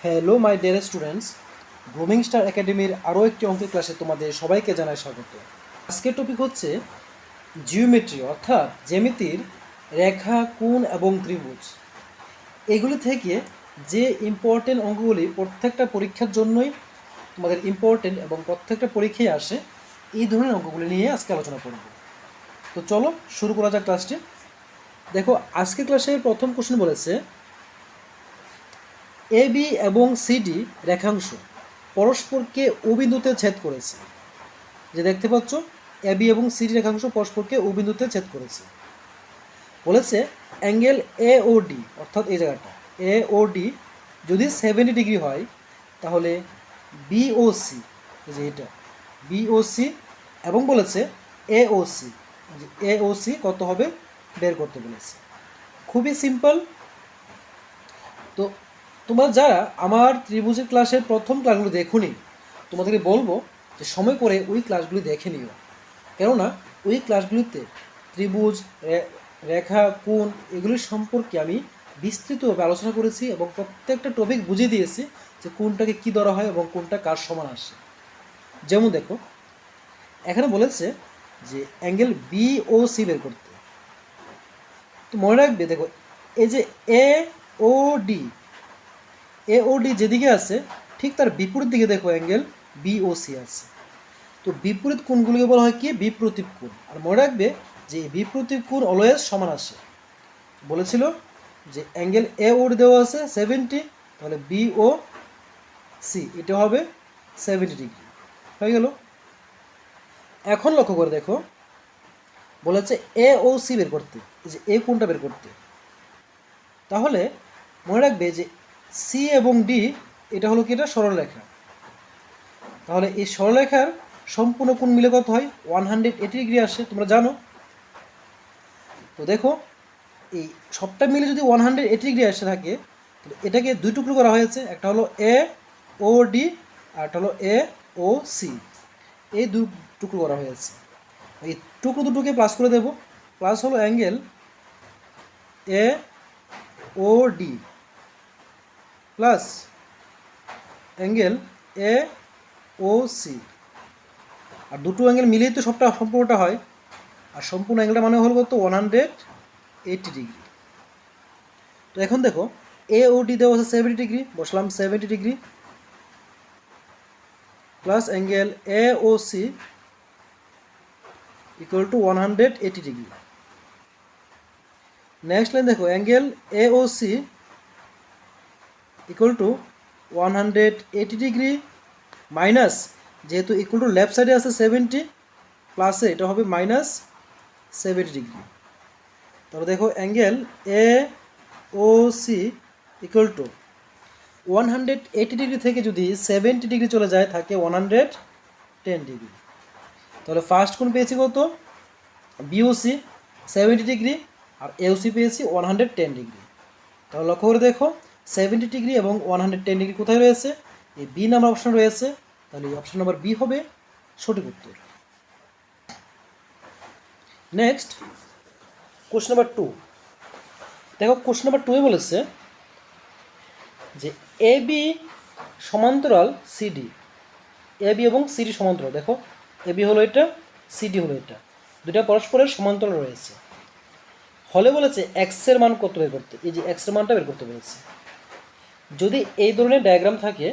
Hello my dear students, grooming star একাডেমির আরও একটি অঙ্কের ক্লাসে তোমাদের সবাইকে জানাই স্বাগত। আজকের টপিক হচ্ছে জিওমেট্রি অর্থাৎ জ্যামিতির রেখা, কোণ এবং ত্রিভুজ। এগুলি থেকে যে ইম্পর্টেন্ট অঙ্কগুলি প্রত্যেকটা পরীক্ষার জন্যই তোমাদের ইম্পর্টেন্ট এবং প্রত্যেকটা পরীক্ষায় আসে, এই ধরনের অঙ্কগুলি নিয়ে আজকে আলোচনা করব। তো চলো শুরু করা যাক ক্লাসটি। দেখো, আজকের ক্লাসের প্রথম কোশ্চেন বলেছে এ বি এবং সিডি রেখাংশ পরস্পরকে ও বিন্দুতে ছেদ করেছে। যে দেখতে পাচ্ছ, এ বি এবং সিডি রেখাংশ পরস্পরকে ও বিন্দুতে ছেদ করেছে। বলেছে অ্যাঙ্গেল এ ও ডি, অর্থাৎ এই জায়গাটা এ ও ডি যদি 70 ডিগ্রি হয়, তাহলে বিওসি, এই যে এটা বিওসি, এবং বলেছে এওসি, এওসি কত হবে বের করতে বলেছে। খুবই সিম্পল। তো তোমরা যারা আমার ত্রিভুজের ক্লাসের প্রথম ক্লাসগুলো দেখোনি, তোমাদেরকে বলবো যে সময় করে ওই ক্লাসগুলি দেখে নিও। কেননা ওই ক্লাসগুলিতে ত্রিভুজ, রেখা, কোণ এগুলির সম্পর্কে আমি বিস্তৃতভাবে আলোচনা করেছি এবং প্রত্যেকটা টপিক বুঝিয়ে দিয়েছি যে কোনটাকে কী ধরা হয় এবং কোনটা কার সমান আসে। যেমন দেখো, এখানে বলেছে যে অ্যাঙ্গেল বি ও সি বের করতে। তো মনে রাখবে, দেখো এই যে এ ও ডি, এ ও ডি যেদিকে আছে ঠিক তার বিপরীত দিকে দেখো অ্যাঙ্গেল বি ও সি আছে। তো বিপরীত কোণগুলিকে বলা হয় কি? বিপ্রতীপ কোণ। আর মনে রাখবে যে বিপ্রতীপ কোণ অলওয়েজ সমান আসে। বলেছিল যে অ্যাঙ্গেল এ ও ডি দেওয়া আছে 70, তাহলে বি ও সি এটা হবে 70 ডিগ্রি। হয়ে গেল। এখন লক্ষ্য করে দেখো, বলেছে এ ও সি বের করতে, যে এ কোণটা বের করতে। তাহলে মনে রাখবে যে সি এবং ডি এটা হলো কি? এটা সরলরেখা। তাহলে এই সরলরেখার সম্পূর্ণ কোণ মিলে কত হয়? 180 ডিগ্রি আসে, তোমরা জানো। তো দেখো, এই সবটা মিলে যদি 180 ডিগ্রি আসে থাকে, তাহলে এটাকে দুই টুকরো করা হয়েছে। একটা হলো এ ও ডি আর একটা হলো এ ও সি। এই দুই টুকরো করা হয়েছে। এই টুকরো দুটোকে প্লাস করে দেব। প্লাস হলো angle A O D plus angle A O C. আর দুটো অ্যাঙ্গেল মিলেই তো সম্পূর্ণটা হয়। আর সম্পূর্ণ অ্যাঙ্গেলটা মানে হলো কত? 180 ডিগ্রি। তো এখন দেখো, এ ও ডি দেওয়া আছে 70 ডিগ্রি, বসলাম 70 degree plus angle A O C equal to 180 degree. Next line দেখো, angle A O C equal to 180 degree minus, যেহেতু ইকুয়াল টু লেফট সাইডে আছে 70, প্লাসে এটা হবে মাইনাস 70 ডিগ্রি। তাহলে দেখো angle A O C equal to 180 degree থেকে যদি 70 ডিগ্রি চলে যায়, থাকে 110 ডিগ্রি। তাহলে ফার্স্ট কোণ পেয়েছি কত? বিওসি 70 ডিগ্রি, আর এওসি পেয়েছি 110 ডিগ্রি। তাহলে লক্ষ্য করে দেখো, 70 ডিগ্রি এবং 110 ডিগ্রি কোথায় রয়েছে? এই বি নাম্বার অপশন রয়েছে। তাহলে এই অপশন নাম্বার বি হবে সঠিক উত্তর। Next question number 2। দেখো, কোশ্চেন নাম্বার 2 বলেছে যে এ বি সমান্তরাল সিডি। এ বি এবং সিডি সমান্তরাল। দেখো, এ বি হলো এটা, সিডি হলো এটা, দুটা পরস্পরের সমান্তরাল রয়েছে। হলে বলেছে এক্সের মান কত বের করতে। এই যে এক্সের মানটা বের করতে বলেছে। যদি এই ধরনের ডায়াগ্রাম থাকে,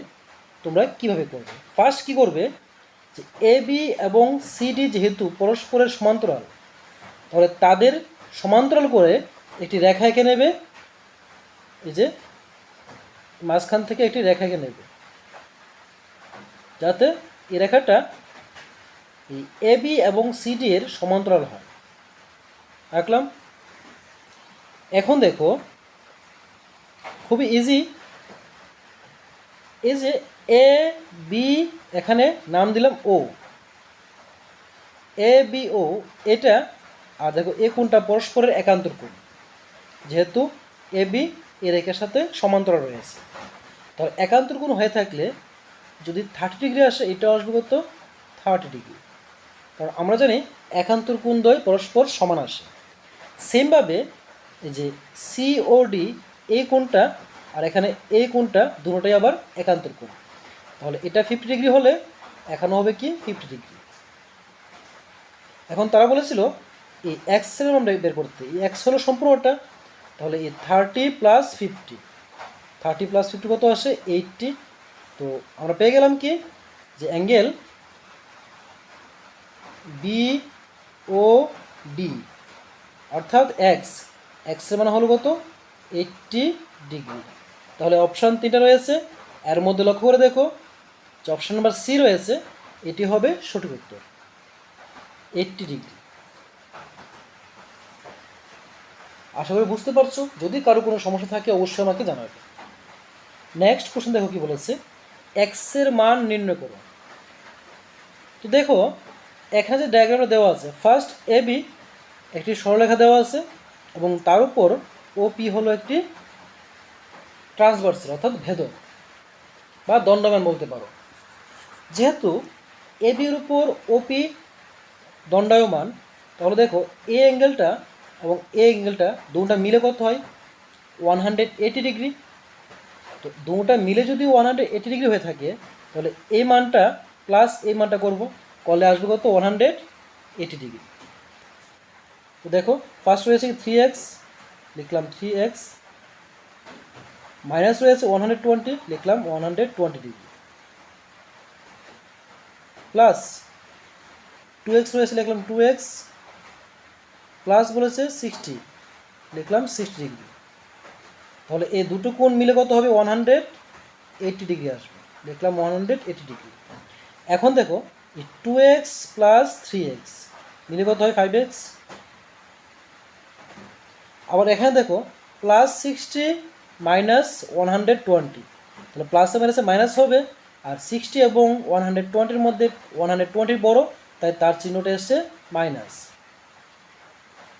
তোমরা কিভাবে করবে? ফার্স্ট কি করবে, যে এ বি এবং সিডি যেহেতু পরস্পরের সমান্তরাল, তাহলে তাদের সমান্তরাল করে একটি রেখা এঁকে নেবে। এই যে মাঝখান থেকে একটি রেখা এঁকে নেবে, যাতে এই রেখাটা এই এ বি এবং সিডি এর সমান্তরাল হয়। আঁকলাম। এখন দেখো, খুবই ইজি। এই যে এ বি, এখানে নাম দিলাম ও, এ বি ও এটা। আর দেখো, এ কোণটা পরস্পরের একান্তর কোণ, যেহেতু এ বি এর রেখার সাথে সমান্তরাল রয়েছে। তাহলে একান্তর কোণ হয়ে থাকলে যদি 30 ডিগ্রি আসে, এটাও আসবে কত? 30 ডিগ্রি। কারণ আমরা জানি একান্তর কোণ দ্বয় পরস্পর সমান আসে। সেমভাবে এই যে সিওডি, এই কোণটা আর এখানে এই কোণটা দুটোটাই আবার একান্তর কোণ। তাহলে এটা 50 ডিগ্রি হলে এখানে হবে কি 50 ডিগ্রি। এখন তারা বলেছিল এই এক্সের মান বের করতে। এই এক্স হলো সম্পূর্ণটা, তাহলে এই 30 প্লাস 50, 30 প্লাস 50 কত আসে 80। তো আমরা পেয়ে গেলাম কি যে অ্যাঙ্গেল বি ও ডি অর্থাৎ এক্সের মানে হলো কত 80 ডিগ্রি। তাহলে অপশান 3টা রয়েছে, এর মধ্যে লক্ষ্য করে দেখো যে অপশান নাম্বার সি রয়েছে, এটি হবে সঠিক উত্তর 80 ডিগ্রি। আশা করি বুঝতে পারছো। যদি কারো কোনো সমস্যা থাকে অবশ্যই আমাকে জানাবে। নেক্সট কোশ্চেন দেখো কি বলেছে, এক্সের মান নির্ণয় করো। তো দেখো এখানে যে ডায়াগ্রামটা দেওয়া আছে, ফার্স্ট এ বি একটি সরলরেখা দেওয়া আছে এবং তার উপর ওপি হলো একটি ট্রান্সভার্সাল অর্থাৎ ভেদক বা দণ্ডায়মান বলতে পারো। যেহেতু এ বির উপর ওপি দণ্ডায়মান, তাহলে দেখো এ অ্যাঙ্গেলটা এবং এ অ্যাঙ্গেলটা দুটা মিলে কত হয় 180 ডিগ্রি। তো দুটা মিলে যদি 180 ডিগ্রি হয়ে থাকে তাহলে এই মানটা প্লাস এই মানটা করব, করলে আসবে কত 180 ডিগ্রি। তো দেখো ফার্স্ট রয়েছে 3x, লিখলাম 3x, মাইনাস রয়েছে 120, লিখলাম 120 ডিগ্রি, প্লাস 2x রয়েছে, লিখলাম 2x, প্লাস বলেছে 60, লিখলাম 60 ডিগ্রি। তাহলে এই দুটো কোণ মিলে কত হবে 180 ডিগ্রি আসবে, লিখলাম 180 ডিগ্রি। এখন দেখো এই 2x প্লাস 3x মিলে কত হয় 5x। আবার এখানে দেখো প্লাস 60 মাইনাস 120, তাহলে প্লাসে মাইনাসে মাইনাস হবে, আর 60 এবং 120-র মধ্যে 120 বড়, তাই তার চিহ্নটা এসছে মাইনাস।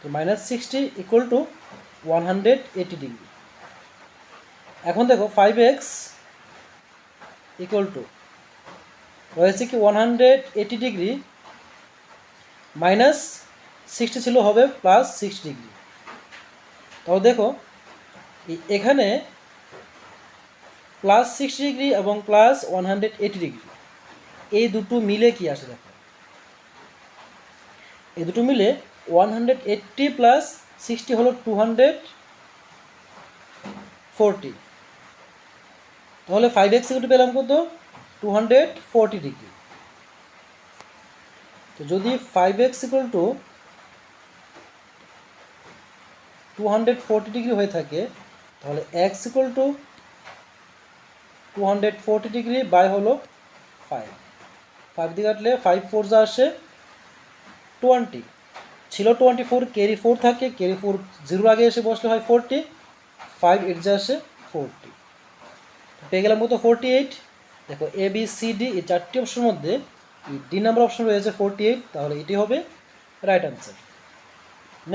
তো মাইনাস 60 ইকুয়াল টু 180 ডিগ্রি। এখন দেখো 5x ইকুয়াল টু রয়েছে কি 180 ডিগ্রি মাইনাস 60 ছিল, হবে প্লাস 60 ডিগ্রি। তাহলে দেখো এখানে প্লাস 60 ডিগ্রি এবং প্লাস 180 ডিগ্রি এই দুটো মিলে কি আসে দেখো, এই দুটো মিলে 180 প্লাস 60 হলো 240। তাহলে 5x ইকুয়াল টু পেলাম কত 240 ডিগ্রি। তো যদি 5x ইকুয়াল টু 240 ডিগ্রি হয়ে থাকে তাহলে x equal to 240 degree by হলো 5 দিয়ে কাটলে 5 4 যা আসে 20, ছিল 24, ক্যারি 4 থাকে, ক্যারি 4 জিরোর আগে এসে বসলে হয় 40, 5 8 যা আসে 40, পেয়ে গেলাম কত 48। দেখো এ বি সি ডি এই চারটি অপশনের মধ্যে ডি নাম্বার অপশন রয়েছে 48, তাহলে এটি হবে right answer.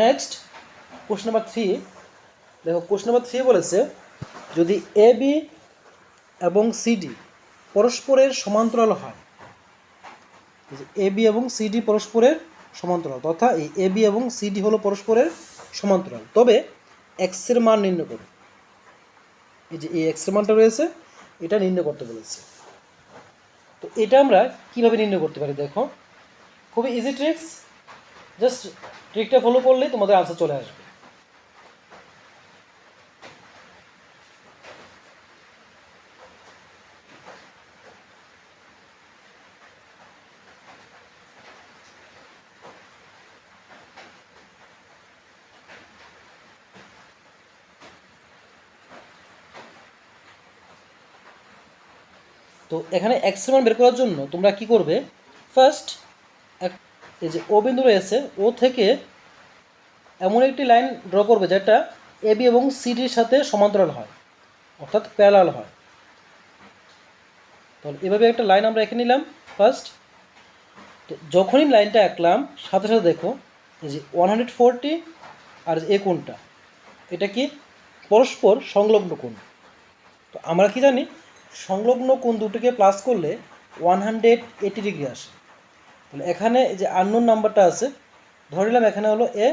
Next question number 3 দেখো, কোশ্চেন নাম্বার 3 বলেছে যদি এ বি এবং সিডি পরস্পরের সমান্তরাল হয়, এ বি এবং সিডি পরস্পরের সমান্তরাল, তথা এই এ বি এবং সিডি হলো পরস্পরের সমান্তরাল, তবে এক্সের মান নির্ণয় করো। এই যে এই এক্সের মানটা রয়েছে এটা নির্ণয় করতে বলেছে। তো এটা আমরা কিভাবে নির্ণয় করতে পারি, দেখো খুবই ইজি ট্রিক্স, জাস্ট ট্রিকটা ফলো করলেই তোমাদের আনসার চলে আসবে। তো এখানে এক্সের মান বের করার জন্য তোমরা কি করবে, ফার্স্ট এই যে ও বিন্দু রয়েছে, ও থেকে এমন একটি লাইন ড্র করবে যেটা এ বি এবং সিডির সাথে সমান্তরাল হয় অর্থাৎ প্যারালাল হয়। তাহলে এভাবে একটা লাইন আমরা এঁকে নিলাম ফার্স্ট। তো যখনই লাইনটা আঁকলাম সাথে সাথে দেখো এই যে 140 আর এ কোণটা এটা কি পরস্পর সংলগ্ন কোণ। তো আমরা কি জানি সংলগ্ন কোণ দুটোকে প্লাস করলে 180 ডিগ্রি আসে। তাহলে এখানে যে আননোন নাম্বারটা আছে ধরে নিলাম এখানে হলো এ,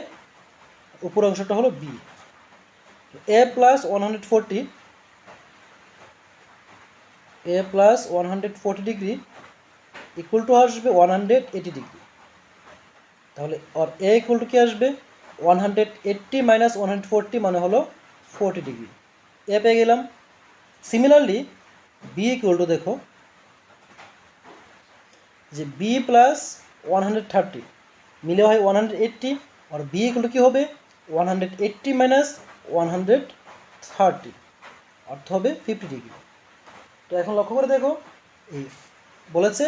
উপর অংশটা হলো B, A plus 140 A plus 140 degree equal to আসবে 180 ডিগ্রি। তাহলে আর এ ইকুয়াল টু কি আসবে 180 মাইনাস 140 মানে হলো 40 ডিগ্রি। এ পেয়ে গেলাম। সিমিলারলি বি ইকুয়াল টু দেখো যে বি প্লাস 130 মিলে হয় 180 আর বি ইকুয়াল টু কী হবে 180 মাইনাস 130 অর্থ হবে 50 ডিগ্রি। তো এখন লক্ষ্য করে দেখো এই বলেছে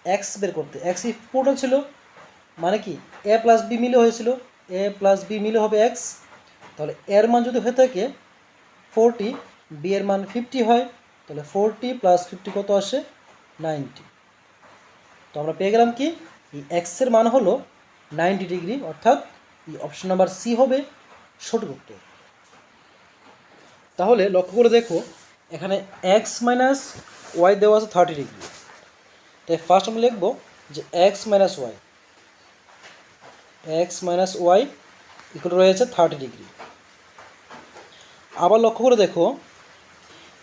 এক্স বের করতে, এক্স ইম্পোর্টেন্ট ছিল মানে কি এ প্লাস বি মিলে হয়েছিল, এ প্লাস বি মিলে হবে এক্স। তাহলে এর মান যদি হয়ে থাকে 40, বি এর মান 50 হয়, তাহলে 40 প্লাস 50 কত আসে 90। তো আমরা পেয়ে গেলাম কি এই এক্সের মান হলো 90 ডিগ্রি, অর্থাৎ এই অপশন নাম্বার সি হবে সঠিক উত্তর। তাহলে লক্ষ্য করে দেখো এখানে এক্স মাইনাস ওয়াই দেওয়া আছে 30 ডিগ্রি। তাই ফার্স্ট আমরা লিখব যে এক্স মাইনাস ওয়াই ইকুয়াল রয়েছে 30 ডিগ্রি। আবার লক্ষ্য করে দেখো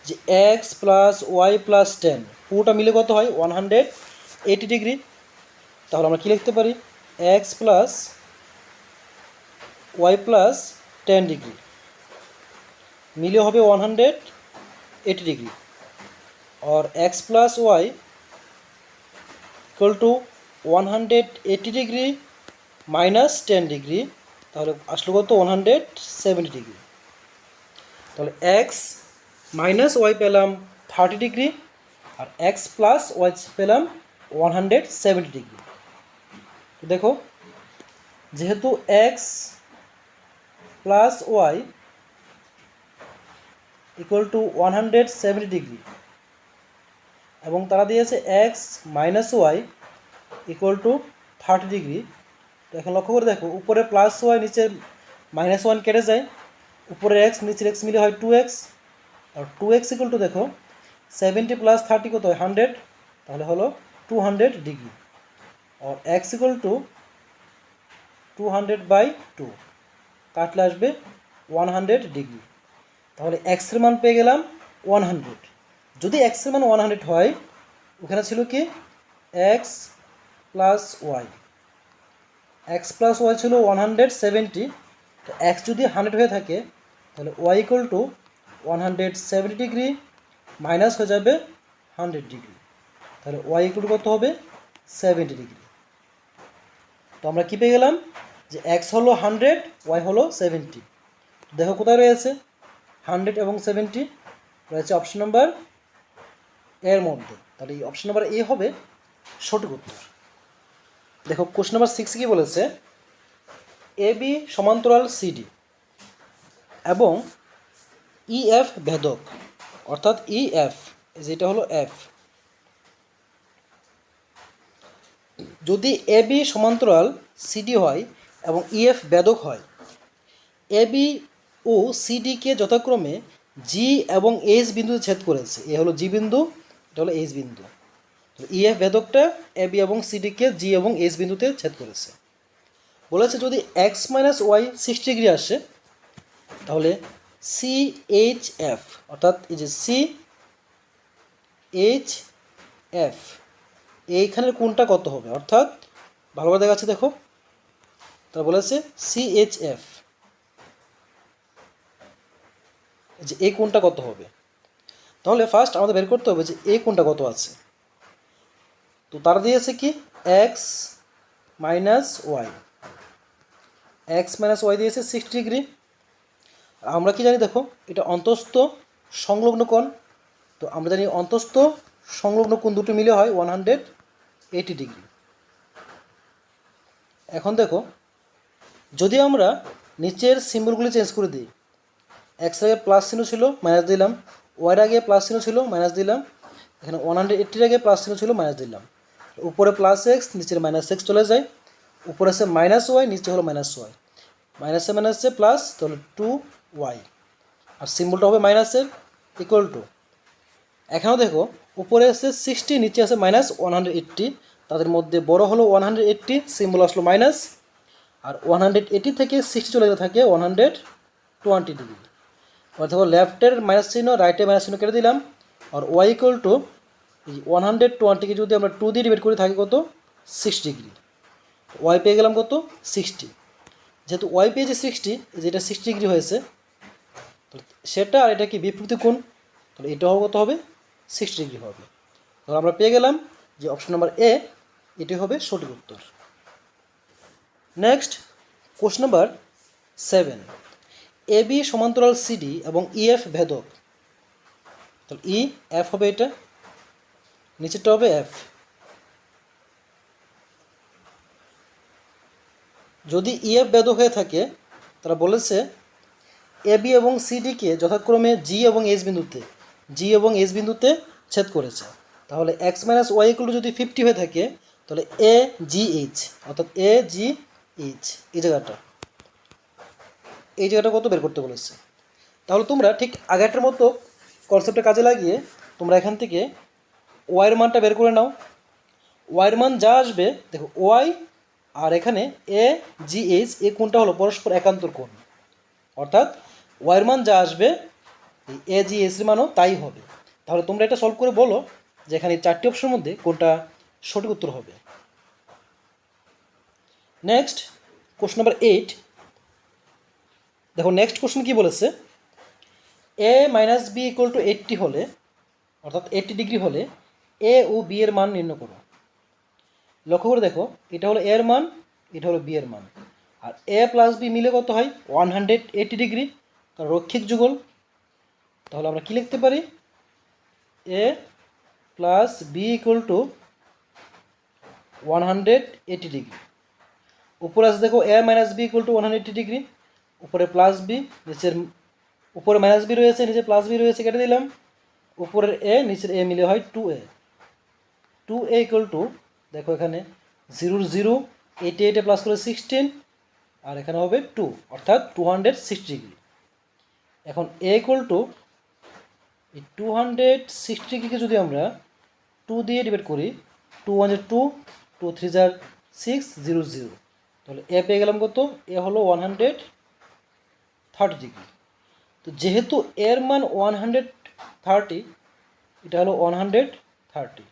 যে এক্স প্লাস ওয়াই প্লাস 10 পুরোটা মিলে কত হয় 180 ডিগ্রি। তাহলে আমরা কী লিখতে পারি x plus y plus 10 degree মিলে হবে 180 ডিগ্রি और x plus y equal to 180 degree minus 10 degree, তাহলে আসলে কত 170 ডিগ্রি। তাহলে এক্স মাইনাস ওয়াই পেলাম 30 ডিগ্রি আর এক্স প্লাস ওয়াই পেলাম 170 ডিগ্রি। দেখো যেহেতু x plus y equal to 170 degree এবং তারা দিয়েছে x minus y equal to 30 degree. তো এখন লক্ষ্য করে দেখো উপরে প্লাস ওয়াই নিচে মাইনাস ওয়ান কেটে যায়, উপরে এক্স নিচের এক্স মিলে হয় 2x আর 2x ইকুয়াল টু দেখো 70 প্লাস 30 কত হয় 100, তাহলে হলো 200 ডিগ্রি আর এক্স ইকুয়াল টু 200/2 কাটলে আসবে 100 ডিগ্রি। তাহলে এক্সের মান পেয়ে গেলাম 100। যদি এক্সের মান 100 হয় ওখানে ছিল কি x plus y, x plus y ছিল 170। তো এক্স যদি 100 হয়ে থাকে তাহলে y equal to 170 degree minus হয়ে যাবে 100 ডিগ্রি, তাহলে ওয়াই ইকুয়াল টু কত হবে 70 ডিগ্রি। তো আমরা কী পেয়ে গেলাম যে এক্স হলো 100, ওয়াই হলো 70। দেখো কোথায় রয়েছে 100 এবং 70 রয়েছে অপশন নাম্বার এর মধ্যে, তাহলে এই অপশন নাম্বার এ হবে সঠিক উত্তর। দেখো কোশ্চেন নাম্বার 6 কি বলেছে এ বি সমান্তরাল সিডি এবং ইএফ ভেদক, অর্থাৎ ইএফ যেটা হলো এফ। যদি এ বি সমান্তরাল সিডি হয় এবং ইএফ ভেদক হয়, এ বি ও সিডিকে যথাক্রমে জি এবং এইচ বিন্দুতে ছেদ করেছে। এ হলো জি বিন্দু, এটা হলো এইচ বিন্দু। ইএফ ভেদকটা এ বি এবং সিডিকে জি এবং এইচ বিন্দুতে ছেদ করেছে। বলেছে যদি এক্স মাইনাস ওয়াই 60 ডিগ্রি আসে তাহলে সি এইচ এফ, অর্থাৎ এই যে সি এইচ এফ এইখানের কোণটা কত হবে, অর্থাৎ ভালোভাবে দেখাচ্ছে দেখো তারা বলেছে সি এইচ এফ যে এই কোণটা কত হবে। তাহলে ফার্স্ট আমাদের বের করতে হবে যে এই কোণটা কত আছে। তো তারা দিয়েছে কি x minus y, x minus y দিয়েছে 60 ডিগ্রি। আমরা কি জানি দেখো এটা অন্তস্থ সংলগ্ন কোণ, তো আমরা জানি অন্তস্থ সংলগ্ন কোণ দুটো মিলে হয় 180 ডিগ্রি। এখন দেখো যদি আমরা নিচের সিম্বলগুলি চেঞ্জ করে দিই, এক্স আগে প্লাস চিহ্ন ছিল মাইনাস দিলাম, ওয়াইয়ের আগে প্লাস চিহ্ন ছিল মাইনাস দিলাম, এখানে 180 আগে প্লাস চিহ্ন ছিল মাইনাস দিলাম, উপরে প্লাস এক্স নিচের মাইনাস এক্স চলে যায়, উপরে আছে মাইনাস ওয়াই নিচে হলো মাইনাস ওয়াই, মাইনাসে মাইনাসে প্লাস তাহলে 2y আর সিম্বলটা হবে মাইনাসের ইকুয়াল টু। এখানেও দেখো উপরে আছে 60 নিচে আছে মাইনাস 180, তাদের মধ্যে বড় হলো 180, সিম্বল আসলো মাইনাস, আর 180 থেকে 60 চলে গেলে থাকে 120 ডিগ্রি। অর্থাৎ লেফটের মাইনাস চিহ্ন রাইটে মাইনাস চিহ্ন কেটে দিলাম আর ওয়াই ইকুয়াল টু 120কে যদি আমরা 2 দিয়ে ডিভাইড করে থাকি কত 6 ডিগ্রি, ওয়াই পেয়ে গেলাম কত 60। যেহেতু ওয়াই পেয়েছে 60, যেটা 60 ডিগ্রি হয়েছে, তো সেটা আর এটা কি বিপরীত কোণ, তাহলে এটা হবে কত হবে 60 ডিগ্রি হবে। তাহলে আমরা পেয়ে গেলাম যে অপশন নাম্বার এ এটি হবে সঠিক উত্তর। Next question number 7, A B সমান্তরাল সিডি এবং ইএফ ভেদক। তাহলে ই এফ হবে, এটা নিচেরটা হবে এফ। যদি ইএফ ভেদক হয়ে থাকে তারা বলেছে এ বি এবং সিডিকে যথাক্রমে জি এবং এইচ বিন্দুতে ছেদ করেছে। তাহলে x minus y equal to যদি 50 হয়ে থাকে তাহলে এ জি এইচ, অর্থাৎ এ জি এইচ এই জায়গাটা কত বের করতে বলেছে। তাহলে তোমরা ঠিক আগেরটার মতো কনসেপ্টে কাজে লাগিয়ে তোমরা এখান থেকে ওয়াইয়ের মানটা বের করে নাও। ওয়াইয়ের মান যা আসবে দেখো, ওয়াই আর এখানে এ জি এইচ এই কোণটা হলো পরস্পর একান্তর কোণ, অর্থাৎ ওয়াইয়ের মান যা আসবে এই এ জি এইচের মানও তাই হবে। তাহলে তোমরা এটা সলভ করে বলো যে এখানে 4টি অপশনের মধ্যে কোনটা সঠিক উত্তর হবে। নেক্সট কোশ্চেন নাম্বার 8, দেখো নেক্সট কোশ্চেন কি বলেছে, এ মাইনাস বি ইকুয়াল টু 80 হলে, অর্থাৎ 80 ডিগ্রি হলে এ ও বি এর মান নির্ণয় করো। লক্ষ্য করে দেখো, এটা হলো এর মান, এটা হলো বি এর মান, আর এ প্লাস বি মিলে কত হয় 180 ডিগ্রি, কারণ রৈখিক যুগল। তাহলে আমরা কি লিখতে পারি, A plus B equal to 180 degree. উপরে আছে দেখো A minus B equal to 180 degree, উপরে প্লাস বি, নিচের উপরে মাইনাস বি রয়েছে, নিচে প্লাস বি রয়েছে, কেটে দিলাম। উপরের এ নিচের এ মিলে হয় 2a। 2a ইকুয়াল টু দেখো এখানে 0 0, 88 প্লাস করে 16, আর এখানে হবে 2, অর্থাৎ 260 ডিগ্রি। এখন এ ইকুয়াল টু এই 260 ডিগ্রিকে যদি আমরা 2 দিয়ে ডিভাইড করি, 2 1 2, 2 3 6, 0 0, তাহলে এ পেয়ে গেলাম কত, এ হলো 130 ডিগ্রি। তো যেহেতু এর মান 130, এটা হলো 130,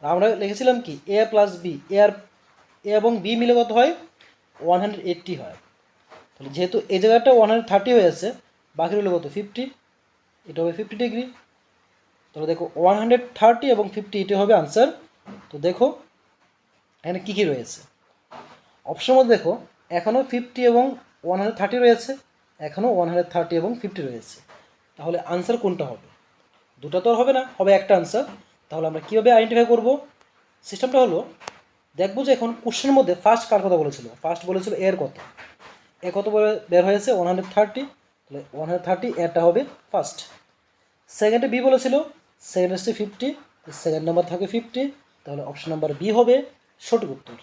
আর আমরা লিখেছিলাম কি এ প্লাস বি, এ এবং বি মিলে কত হয় 180 হয়। তাহলে যেহেতু এই জায়গাটা 130 হয়ে আছে, বাকি রইল কত 50, এটা হবে 50 ডিগ্রি। তাহলে দেখো 130 এবং 50 এটা হবে আনসার। তো দেখো এখানে কী কী রয়েছে অপশনের মধ্যে, দেখো এখনও 50 এবং 130 রয়েছে, এখনও 130 এবং 50 রয়েছে। তাহলে আনসার কোনটা হবে, দুটো তো আর হবে না, হবে একটা আনসার। তাহলে আমরা কীভাবে আইডেন্টিফাই করব, সিস্টেমটা হলো দেখবো যে এখন কোশ্চেনের মধ্যে ফার্স্ট কার কথা বলেছিল, ফার্স্ট বলেছিল এর কত, এ কত বের হয়েছে 130, তাহলে 130 এটা হবে ফার্স্ট। সেকেন্ডে বি বলেছিল, সেকেন্ড আসছে 50, সেকেন্ড নাম্বার থাকে 50, তাহলে অপশন নাম্বার বি হবে সঠিক উত্তর।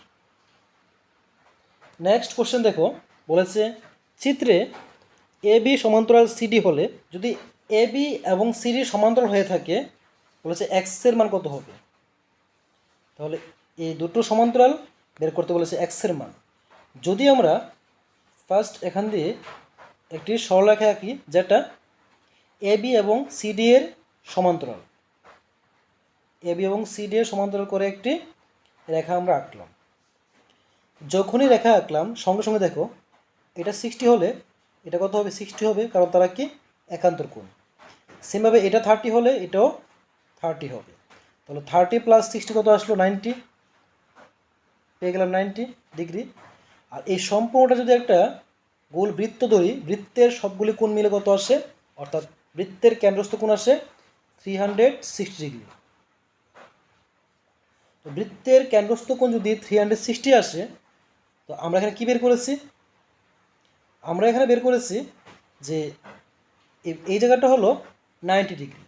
নেক্সট কোশ্চেন দেখো, বলেছে চিত্রে এ বি সমান্তরাল সিডি হলে যদি এ বি এবং সিডি সমান্তরাল হয়ে থাকে, বলেছে এক্সের মান কত হবে। তাহলে এই দুটো সমান্তরাল বের করতে বলেছে এক্সের মান। যদি আমরা ফার্স্ট এখান দিয়ে একটি সরলরেখা আঁকি যেটা এ বি এবং সিডি এর সমান্তরাল, এ বি এবং সিডি এর সমান্তরাল করে একটি রেখা আমরা আঁকলাম। যখনই রেখা আঁকলাম সঙ্গে সঙ্গে দেখো এটা 60 হলে এটা কত হবে 60 হবে, কারণ তারা কি একান্তর কোণ। সেমভাবে এটা 30 হলে এটাও 30 হবে। তাহলে 30 প্লাস 60 কত আসলো 90, পেয়ে গেলাম 90 ডিগ্রি। আর এই সম্পূর্ণটা যদি একটা গোল বৃত্ত ধরি, বৃত্তের সবগুলি কোণ মিলে কত আসে, অর্থাৎ বৃত্তের কেন্দ্রস্থ কোণ আসে 360 ডিগ্রি। তো বৃত্তের কেন্দ্রস্থ কোণ যদি 360 আসে, তো আমরা এখানে কী বের করেছি, আমরা এখানে বের করেছি যে এই জায়গাটা হলো 90 ডিগ্রি।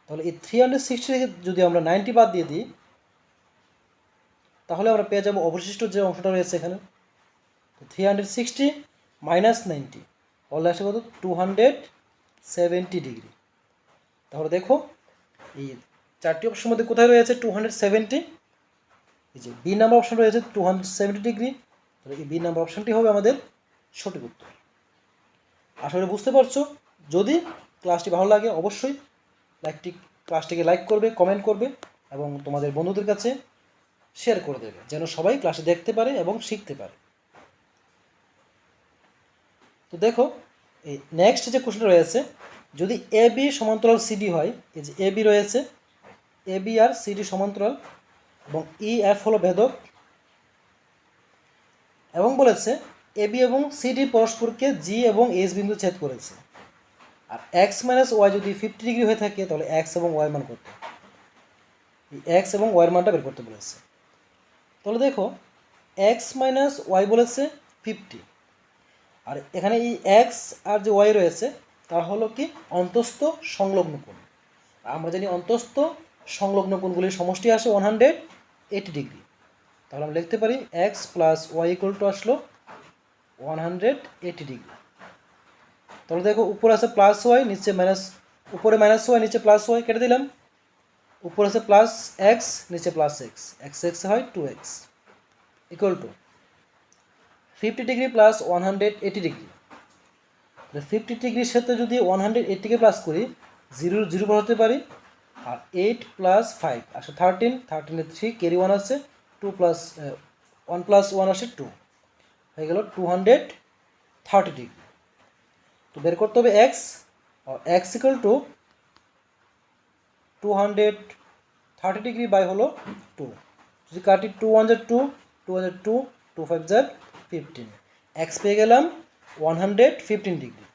তাহলে এই 360 থেকে যদি আমরা 90 বাদ দিয়ে দিই, তাহলে আমরা পেয়ে যাবো অবশিষ্ট যে অংশটা রয়েছে এখানে। 360 মাইনাস 90 হলে আসে কত 270 ডিগ্রি। তাহলে দেখো এই 4টি অপশনের মধ্যে কোথায় রয়েছে 270, এই যে বি নাম্বার অপশন রয়েছে 270 ডিগ্রি। তাহলে এই বি নাম্বার অপশনটি হবে আমাদের সঠিক উত্তর। আশা করি বুঝতে পারছো। যদি ক্লাসটি ভালো লাগে অবশ্যই লাইকটি ক্লাসটিকে লাইক করবে, কমেন্ট করবে এবং তোমাদের বন্ধুদের কাছে শেয়ার করে দেবে, যেন সবাই ক্লাসে দেখতে পারে এবং শিখতে পারে। তো দেখো এই নেক্সট যে কোশ্চেনটা রয়েছে, যদি এ বি সমান্তরাল সিডি হয়, এই যে এ বি রয়েছে, এ বি আর সিডি সমান্তরাল এবং ই এফ হলো ভেদক, এবং বলেছে এ বি এবং সিডি পরস্পরকে জি এবং এইচ বিন্দু ছেদ করেছে, আর এক্স মাইনাস ওয়াই যদি 50 ডিগ্রি হয়ে থাকে তাহলে এক্স এবং ওয়াই মান করতে, এই এক্স এবং ওয়াইয়ের মানটা বের করতে বলেছে। তাহলে দেখো এক্স মাইনাস ওয়াই বলেছে 50, আর এখানে এই এক্স আর যে ওয়াই রয়েছে তার হলো কি অন্তস্থ সংলগ্ন কোণ। আমরা জানি অন্তস্থ সংলগ্ন কোণগুলির সমষ্টি আসে 180 ডিগ্রি। তাহলে আমরা লিখতে পারি x plus y equal to আসলো 180 ডিগ্রি। তাহলে দেখো উপরে আছে প্লাস ওয়াই, নিচে মাইনাস, উপরে মাইনাস ওয়াই নিচে প্লাস ওয়াই, কেটে দিলাম। উপরে আছে প্লাস এক্স, নিচে প্লাস এক্স, এক্স এক্স হয় 2x equal to 50 degree plus 180 degree. 50 ডিগ্রির সাথে যদি 180কে প্লাস করি, 0 বসাতে পারি, আর 8 প্লাস 5 আসে 13, 13 3 ক্যারি 1 আছে, 2 প্লাস 1 প্লাস 1 আসে 2, হয়ে গেল 230 ডিগ্রি। তো বের করতে হবে এক্স, আর x equal to 230 degree by হলো 2, যদি কাটি 2 1 যা 2, 2 1 যা 2, 2 5 যা 15, এক্স পেয়ে গেলাম 115 ডিগ্রি।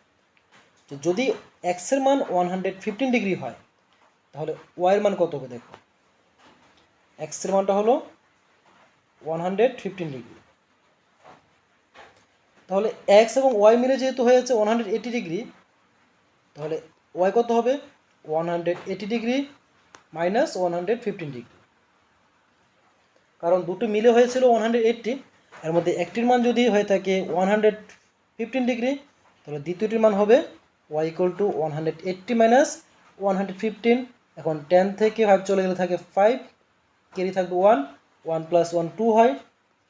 তো যদি এক্সের মান 115 ডিগ্রি হয় তাহলে ওয়াইয়ের মান কত হবে দেখো, এক্সের মানটা হলো 115 ডিগ্রি, তাহলে এক্স এবং ওয়াই মিলে যেহেতু হয়েছে 180 ডিগ্রি, তাহলে ওয়াই কত হবে 180 ডিগ্রি মাইনাস 115 ডিগ্রি, কারণ দুটো মিলে হয়েছিল 180, এর মধ্যে একটির মান যদি হয়ে থাকে 115 ডিগ্রি, তাহলে দ্বিতীয়টির মান হবে ওয়াই ইকুয়াল টু 180 মাইনাস 115। এখন 10 থেকে 5 চলে গেলে থাকে 5, ক্যারি থাকবে 1, 1 প্লাস 1 2 হয়,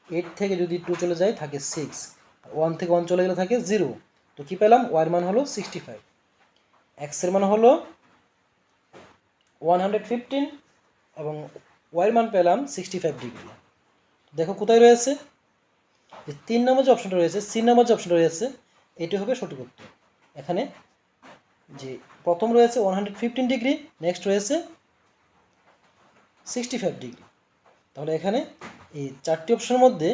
8 থেকে যদি 2 চলে যায় থাকে 6, 1 থেকে 1 চলে গেলে থাকে 0। তো কী পেলাম, ওয়াইয়ের মান হলো 65, এক্সের মান হলো 115 এবং ওয়াইয়ের মান পেলাম 65 ডিগ্রি। দেখো কোথায় রয়েছে, যে 3 নম্বর যে অপশনটা রয়েছে, সি নম্বর যে অপশনটা রয়েছে, এটি হবে সঠিক উত্তর। এখানে যে প্রথম রয়েছে 115 ডিগ্রি, নেক্সট রয়েছে 65 ডিগ্রি, তাহলে এখানে এই 4টি অপশনের মধ্যে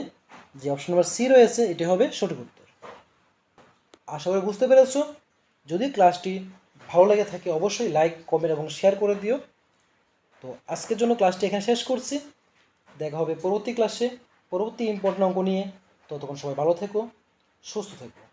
যে অপশন নাম্বার সি রয়েছে এটি হবে সঠিক উত্তর। আশা করি বুঝতে পেরেছো। যদি ক্লাসটি ভালো লেগে থাকে অবশ্যই লাইক, কমেন্ট এবং শেয়ার করে দিও। তো আজকের জন্য ক্লাসটি এখানে শেষ করছি, দেখা হবে পরবর্তী ক্লাসে পরবর্তী ইম্পর্টেন্ট অঙ্ক নিয়ে। ততক্ষণ সবাই ভালো থেকো, সুস্থ থেকো।